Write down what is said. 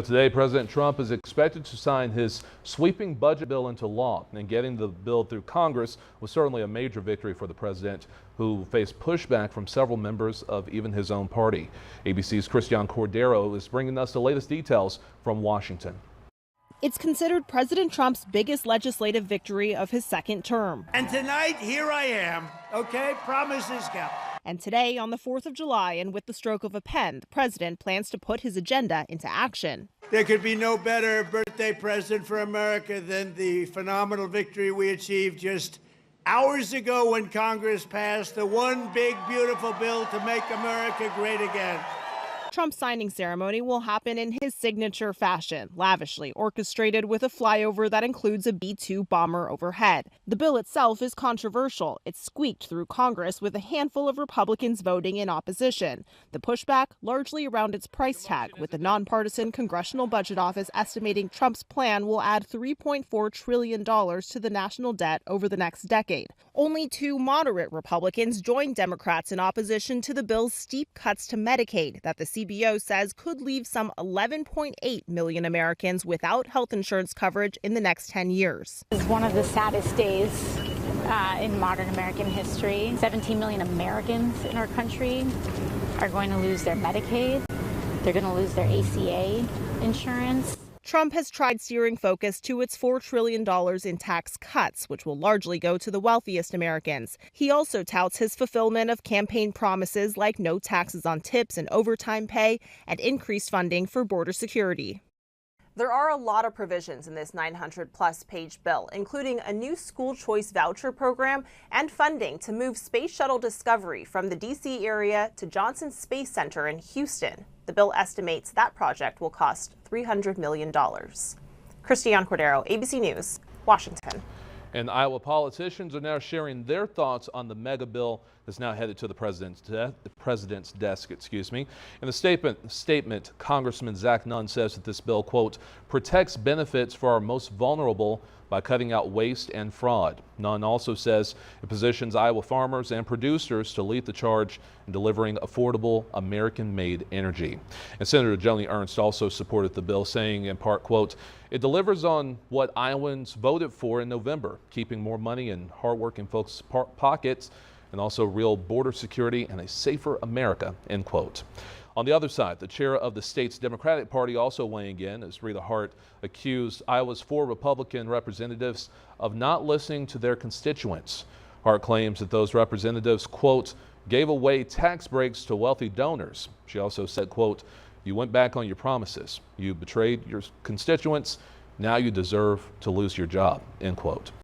Today, President Trump is expected to sign his sweeping budget bill into law, and getting the bill through Congress was certainly a major victory for the president, who faced pushback from several members of even his own party. ABC's Christian Cordero is bringing us the latest details from Washington. It's considered President Trump's biggest legislative victory of his second term. And tonight, here I am. Okay, promises count. And today, on the 4th of July, and with the stroke of a pen, the president plans to put his agenda into action. There could be no better birthday present for America than the phenomenal victory we achieved just hours ago when Congress passed the one big, beautiful bill to make America great again. Trump's signing ceremony will happen in his signature fashion, lavishly orchestrated with a flyover that includes a B-2 bomber overhead. The bill itself is controversial. It squeaked through Congress with a handful of Republicans voting in opposition. The pushback largely around its price tag, with the nonpartisan Congressional Budget Office estimating Trump's plan will add $3.4 trillion to the national debt over the next decade. Only two moderate Republicans joined Democrats in opposition to the bill's steep cuts to Medicaid that the CBO says could leave some 11.8 million Americans without health insurance coverage in the next 10 years. This is one of the saddest days in modern American history. 17 million Americans in our country are going to lose their Medicaid. They're going to lose their ACA insurance. Trump has tried steering focus to its $4 trillion in tax cuts, which will largely go to the wealthiest Americans. He also touts his fulfillment of campaign promises like no taxes on tips and overtime pay and increased funding for border security. There are a lot of provisions in this 900-plus page bill, including a new school choice voucher program and funding to move Space Shuttle Discovery from the D.C. area to Johnson Space Center in Houston. The bill estimates that project will cost $300 million. Christian Cordero, ABC News, Washington. And Iowa politicians are now sharing their thoughts on the mega bill that's now headed to the president's desk. In the statement, Congressman Zach Nunn says that this bill, quote, protects benefits for our most vulnerable by cutting out waste and fraud. Nunn also says it positions Iowa farmers and producers to lead the charge in delivering affordable American-made energy. And Senator Joni Ernst also supported the bill, saying in part, quote, it delivers on what Iowans voted for in November, keeping more money in hardworking folks' pockets and also real border security and a safer America, end quote. On the other side, the chair of the state's Democratic Party also weighing in as Rita Hart accused Iowa's 4 Republican representatives of not listening to their constituents. Hart claims that those representatives, quote, gave away tax breaks to wealthy donors. She also said, quote, you went back on your promises. You betrayed your constituents. Now you deserve to lose your job, end quote.